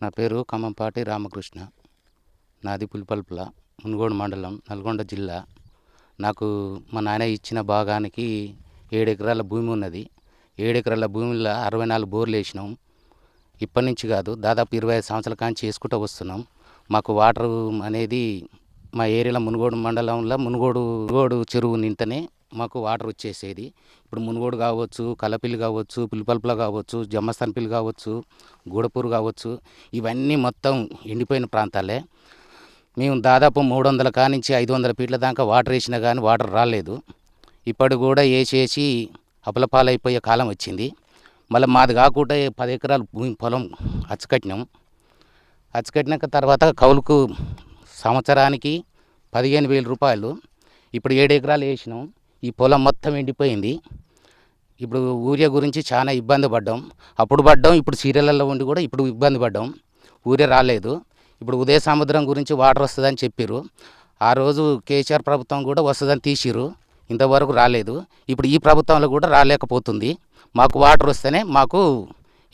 నా పేరు ఖమ్మంపాటి రామకృష్ణ. నాది పులిపల్పుల, మునుగోడు మండలం, నల్గొండ జిల్లా. నాకు మా నాయన ఇచ్చిన భాగానికి 7 ఎకరాల భూమి ఉన్నది. 7 ఎకరాల భూమిలో 64 బోర్లు వేసినాం. ఇప్పటి నుంచి కాదు, దాదాపు 25 సంవత్సరాల కాంచి చేసుకుంటూ వస్తున్నాం. మాకు వాటర్ అనేది మా ఏరియాలో మునుగోడు మండలంలో మునుగోడు చెరువు నింతనే మాకు వాటర్ వచ్చేసేది. ఇప్పుడు మునుగోడు కావచ్చు, కల్లపిల్లి కావచ్చు, పులిపల్పుల కావచ్చు, జమ్మస్థాన్పల్లి కావచ్చు, గూడపూరు కావచ్చు, ఇవన్నీ మొత్తం ఎండిపోయిన ప్రాంతాలే. మేము దాదాపు 300 కానించి 500 ఫీట్ల దాకా వాటర్ వేసినా కానీ వాటర్ రాలేదు. ఇప్పటి కూడా వేసేసి అపలపాలైపోయే కాలం వచ్చింది. మళ్ళీ మాది కాకుండా 10 ఎకరాలు భూమి పొలం అచ్చకట్టినాక తర్వాత కౌలుకు సంవత్సరానికి 15,000 రూపాయలు. ఇప్పుడు 7 ఎకరాలు వేసినాం. ఈ పొలం మొత్తం ఎండిపోయింది. ఇప్పుడు ఊరియా గురించి చాలా ఇబ్బంది పడ్డాం. అప్పుడు ఇప్పుడు సీరియళ్ళల్లో ఉండి కూడా ఇప్పుడు ఇబ్బంది పడ్డాం. ఊరియా రాలేదు. ఇప్పుడు ఉదయ సముద్రం గురించి వాటర్ వస్తుందని చెప్పారు. ఆ రోజు కేసీఆర్ ప్రభుత్వం కూడా వస్తుందని తీసిరు, ఇంతవరకు రాలేదు. ఇప్పుడు ఈ ప్రభుత్వంలో కూడా రాలేకపోతుంది. మాకు వాటర్ వస్తేనే మాకు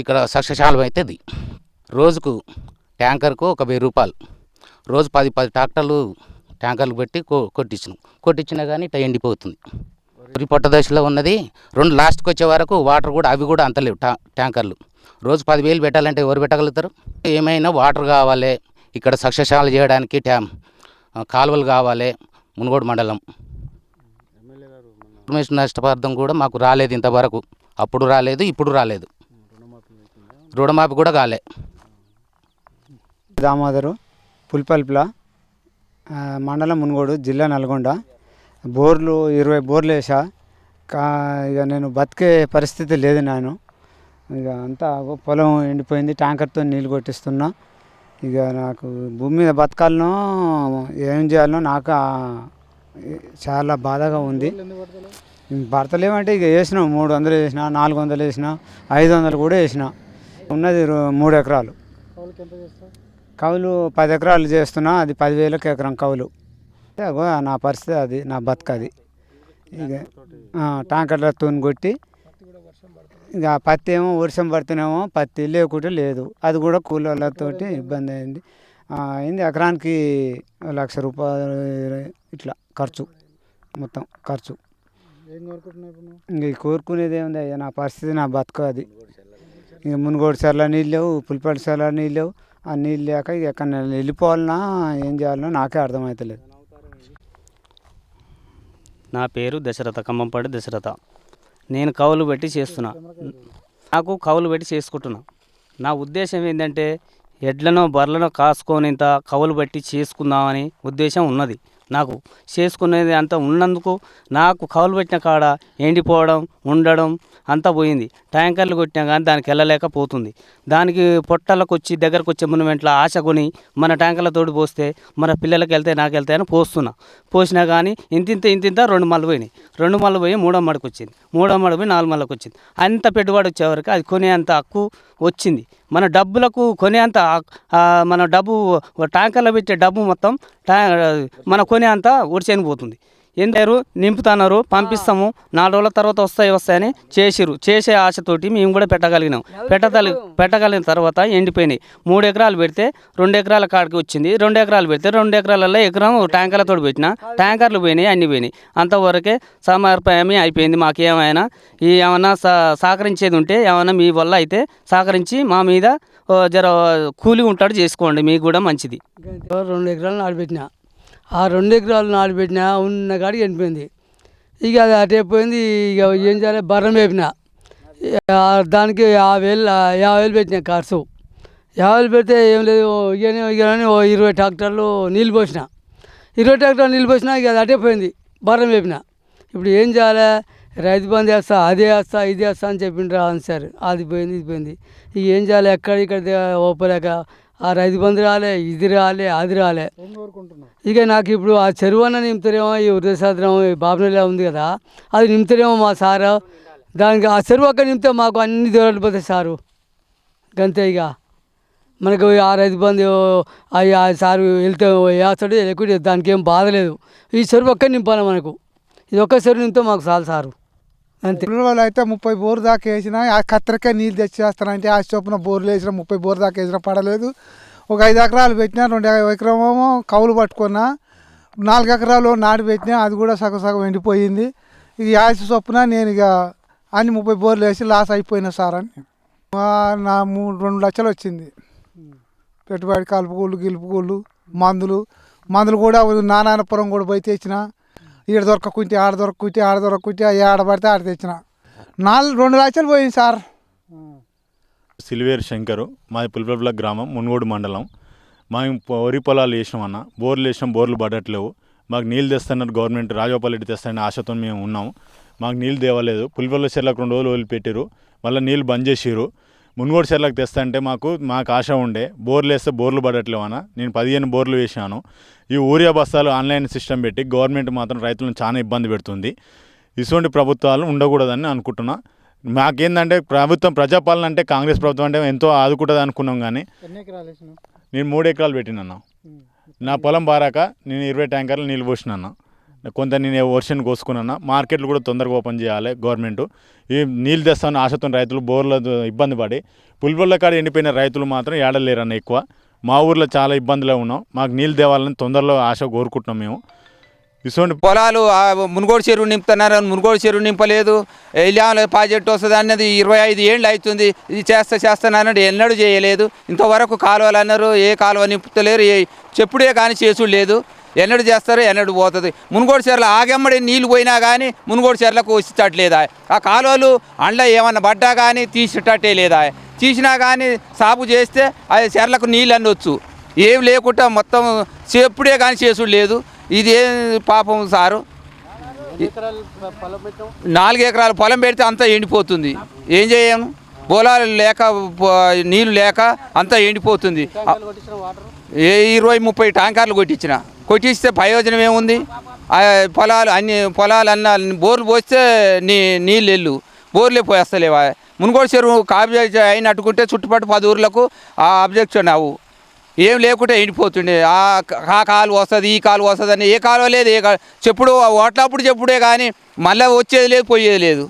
ఇక్కడ సస్యశాలం అవుతుంది. రోజుకు ట్యాంకర్కు 1,000 రూపాయలు. రోజు 10 ట్యాంకర్లు పెట్టి కొట్టించినా కానీ ఇట్లా ఎండిపోతుంది. వరి పొట్ట దశలో ఉన్నది. లాస్ట్కి వచ్చే వరకు వాటర్ కూడా అవి కూడా అంతలేవు. ట్యాంకర్లు రోజు 10,000 పెట్టాలంటే ఎవరు పెట్టగలుగుతారు? ఏమైనా వాటర్ కావాలి, ఇక్కడ సస్యశాల చేయడానికి కాలువలు కావాలి. మునుగోడు మండలం ఇన్ఫర్మేషన్ నష్టపరిహారం కూడా మాకు రాలేదు ఇంతవరకు. అప్పుడు రాలేదు, ఇప్పుడు రాలేదు. రుణమాఫీ కూడా కాలే. దామోదరు, పులిపల్పుల, మండలం మునుగోడు, జిల్లా నల్గొండ. బోర్లు 20 బోర్లు వేసా. ఇక నేను బతికే పరిస్థితి లేదు. నేను ఇక అంతా పొలం ఎండిపోయింది. ట్యాంకర్తో నీళ్ళు కొట్టిస్తున్నా. ఇక నాకు భూమి మీద బతకాలనో ఏం చేయాలనో నాకు చాలా బాధగా ఉంది. భర్తలేమంటే ఇక వేసినాం. 300 వేసిన, 400 వేసిన, 500 కూడా వేసిన. ఉన్నది 3 ఎకరాలు. కౌలు 10 ఎకరాలు చేస్తున్నా. అది 10,000కి ఎకరం కౌలు. నా పరిస్థితి అది, నా బతుకది. ఇక ట్యాంకర్లతో కొట్టి ఇక పత్తి ఏమో వర్షం పడితేనేమో పత్తి, లేకుంటే లేదు. అది కూడా కూలీలతో ఇబ్బంది అయింది. ఎకరానికి 1,00,000 రూపాయలు ఇట్లా ఖర్చు, మొత్తం ఖర్చు. ఇంక కోరుకునేది ఏముంది అయ్యా, నా పరిస్థితి, నా బతుకు అది. ఇక మునుగోడు చెర్ల నీళ్ళు లేవు, పులిపల్లి చెర్ల నీళ్ళు లేవు. ఆ నీళ్ళు లేక ఇక ఎక్కడ వెళ్ళిపోవాలన్నా ఏం చేయాలనో నాకే అర్థమవుతలేదు. నా పేరు దశరథ, ఖమ్మంపాటి దశరథ. నేను కౌలు పెట్టి చేస్తున్నా. నాకు కౌలు పెట్టి చేసుకుంటున్నా. నా ఉద్దేశం ఏంటంటే ఎడ్లనో బర్రెలనో కాసుకొనింత కౌలు పెట్టి చేసుకుందామని ఉద్దేశం ఉన్నది. నాకు చేసుకునేది అంత ఉన్నందుకు నాకు కౌలు పెట్టిన కాడ ఎండిపోవడం, ఉండడం అంతా పోయింది. ట్యాంకర్లు కొట్టినా కానీ దానికి వెళ్ళలేకపోతుంది. దానికి పొట్టలకు వచ్చి దగ్గరకు వచ్చే మునివెంట్ల ఆశ కొని మన ట్యాంకర్లతోటి పోస్తే మన పిల్లలకి వెళ్తే నాకు వెళ్తాయని పోసినా కానీ ఇంతింత 2 మళ్ళు పోయినాయి. 2 మళ్ళు పోయి 3వ మడకు వచ్చింది. 3వ మడకు పోయి 4 మళ్ళకు వచ్చింది. అంత పెట్టుబడి వచ్చేవరకు అది కొనేంత హక్కు వచ్చింది. మన డబ్బులకు కొనేంత మన డబ్బు ట్యాంకర్లో పెట్టే డబ్బు మొత్తం మన కొనే అంతా ఉడిచెనిపోతుంది. ఎందారు నింపుతున్నారు, పంపిస్తాము, 4 రోజుల తర్వాత వస్తాయని చేసే ఆశతోటి మేము కూడా పెట్టగలిగినాం. పెట్టగలిగిన తర్వాత ఎండిపోయినాయి. 3 ఎకరాలు పెడితే 2 ఎకరాల కాడికి వచ్చింది. 2 ఎకరాలు పెడితే 2 ఎకరాలలో ఎకరం ట్యాంకర్లతో పెట్టిన ట్యాంకర్లు పోయినాయి, అన్నీ పోయినాయి. అంతవరకే సమర్పయమే అయిపోయింది. మాకేమైనా ఏమైనా సహకరించేది ఉంటే ఏమైనా మీ వల్ల అయితే సహకరించి మా మీద జర కూలి ఉంటాడు చేసుకోండి, మీకు కూడా మంచిది. 2 ఎకరాలు నాటుపెట్టిన. ఆ 2 ఎకరాలు నాటుపెట్టినా ఉన్న కాడికి ఎండిపోయింది. ఇక అది అటైపోయింది. ఇక ఏం చేయాలి, బర్రం వేపిన. దానికి 50,000 పెట్టిన ఖర్చు. 50,000 పెడితే ఏం లేదు. ఇక 20 ట్రాక్టర్లు నీళ్ళు పోసిన. 20 ట్రాక్టర్లు నీళ్ళు పోసినా ఇక అది అటైపోయింది. బర్రం వేపిన. ఇప్పుడు ఏం చేయాలి, రైతు బంధు వేస్తా, అదే వేస్తా, ఇది వేస్తా అని చెప్పిండ్రా సార్. అది పోయింది, ఇది పోయింది. ఇక ఏం చేయాలి, ఇక్కడ ఓపలేక ఆ రైతు బంధు రాలే, ఇది రాలే, అది రాలే. ఇక నాకు ఇప్పుడు ఆ చెరువు అన్న నింపుతారేమో, ఈ హృదయసాద్రం బాబునెలా ఉంది కదా, అది నింపుతారేమో మా సారు. దానికి ఆ చెరువు అక్కడ నింపితే మాకు అన్ని దూరాలు పోతాయి సారు. గంతే. ఇక మనకు ఆ రైతు బంధు ఆ సారు వెళ్తే వేస్తాడు, లేకుంటే దానికి ఏం బాధ లేదు. ఈ చెరువు ఒక్క నింపాలి మనకు. ఇది ఒక్క చెరువు నింపితే మాకు చాలు సారు. అంతే. వాళ్ళు అయితే 30 బోర్ దాకా వేసినా ఆ కత్తెరకే నీళ్ళు తెచ్చేస్తానంటే ఆ చొప్పున బోర్లు వేసిన 30 బోర్ దాకా వేసినా పడలేదు. ఒక 5 ఎకరాలు పెట్టినా, 2 ఎకరమేమో కౌలు పట్టుకున్నా, 4 ఎకరాలు నాటు పెట్టినా, అది కూడా సగం సగం ఎండిపోయింది. ఇక యాసి చొప్పున నేను ఇక అన్ని 30 బోర్లు వేసి లాస్ అయిపోయినా సార్ అని. నా 2 లక్షలు వచ్చింది పెట్టుబడి, కలుపుకోళ్ళు గిలుపుకోళ్ళు మందులు కూడా నారాయణపురం కూడా పోయి తెచ్చిన. ఈడ దొరకకుంటే ఆడ దొరకకుంటే ఆడ పడితే ఆడ తెచ్చిన. 2 లక్షలు పోయింది సార్. సిల్వేర్ శంకరు, మాది పులిపల్లి గ్రామం, మున్గోడు మండలం. మేము వరి పొలాలు వేసినామన్న, బోర్లు వేసినాం, బోర్లు పడట్లేవు. మాకు నీళ్ళు తెస్తున్నారు గవర్నమెంట్, రాజగోపాల్ రెడ్డి తెస్తారని ఆశతో మేము ఉన్నాము. మాకు నీళ్ళు తేవలేదు. పులిపల్లి చెర్లకు 2 రోజులు వదిలిపెట్టారు, మళ్ళీ నీళ్ళు బంద్ చేసిర్రు. మున్గోడు చెర్లకు తెస్తా అంటే మాకు ఆశ ఉండే, బోర్లు వేస్తే బోర్లు పడట్లేవు అన్న. నేను 15 బోర్లు వేసాను. ఈ యూరియా బస్తాలు ఆన్లైన్ సిస్టమ్ పెట్టి గవర్నమెంట్ మాత్రం రైతులను చాలా ఇబ్బంది పెడుతుంది. ఇటువంటి ప్రభుత్వాలు ఉండకూడదని అనుకుంటున్నా. మాకేందంటే ప్రభుత్వం, ప్రజాపాలన అంటే కాంగ్రెస్ ప్రభుత్వం అంటే ఎంతో ఆదుకుంటుంది అనుకున్నాం. కానీ నేను 3 ఎకరాలు పెట్టినన్న. నా పొలం బారాక నేను 20 ట్యాంకర్లు నీళ్ళు పోసినన్న. కొంత నేను వర్షం కోసుకున్నా. మార్కెట్లు కూడా తొందరగా ఓపెన్ చేయాలి గవర్నమెంట్. ఈ నీళ్ళు తెస్తామని ఆశతో రైతులు బోర్ల ఇబ్బంది పడి పులిపొల్ల కాడ ఎండిపోయిన రైతులు మాత్రం ఏడలేరన్న ఎక్కువ. మా ఊర్లో చాలా ఇబ్బందులు ఉన్నాం. మాకు నీళ్ళు తేవాలని తొందరలో ఆశ కోరుకుంటున్నాం మేము. ఇటువంటి పొలాలు మునుగోడు చెరువు నింపుతున్నారు, మునుగోడు చెరువు నింపలేదు. ఇలాంటి ప్రాజెక్టు వస్తుంది అన్నది 25 ఏళ్ళు అవుతుంది. ఇది చేస్తానన్నది ఎన్నడూ చేయలేదు. ఇంతవరకు కాలువలు అన్నారు, ఏ కాలువ నింపుతలేరు, చెప్పుడే కానీ చేసుడు లేదు. ఎన్నడు చేస్తారు, ఎన్నడు పోతుంది. మునుగోడు చెర్ల ఆగమ్మడి నీళ్ళు పోయినా కానీ మునుగోడు చెర్లకు వచ్చేటట్లేదా. ఆ కాలువలు అండ్ల ఏమన్నా పడ్డా కానీ తీసేటట్టే లేదా. తీసినా కానీ సాగు చేస్తే అది చెర్లకు నీళ్ళు అనొచ్చు. ఏం లేకుండా మొత్తం చెప్పుడే కానీ చేసుడు లేదు. ఇది ఏం పాపం సారు. 4 ఎకరాల పొలం పెడితే అంతా ఎండిపోతుంది. ఏం చేయను, పొలాలు లేక నీళ్ళు లేక అంతా ఎండిపోతుంది. 20-30 ట్యాంకర్లు కొట్టిస్తే ప్రయోజనం ఏముంది. పొలాలన్నా బోర్లు పోస్తే నీళ్ళు వెళ్ళు, బోర్లే పోయేస్తలేవా. మునుగోడు చెరువు కాబ్జెక్ట్ అయినట్టుకుంటే చుట్టుపక్కల 10 ఊర్లకు ఆ అబ్జెక్షన్ అవు. ఏం లేకుంటే ఎండిపోతుండే. ఆ కాలు వస్తుంది, ఈ కాలు వస్తుంది అని ఏ కాలువ లేదు. చెప్పుడు ఓట్లప్పుడు చెప్పుడే కానీ మళ్ళీ వచ్చేది లేదు, పోయేది లేదు.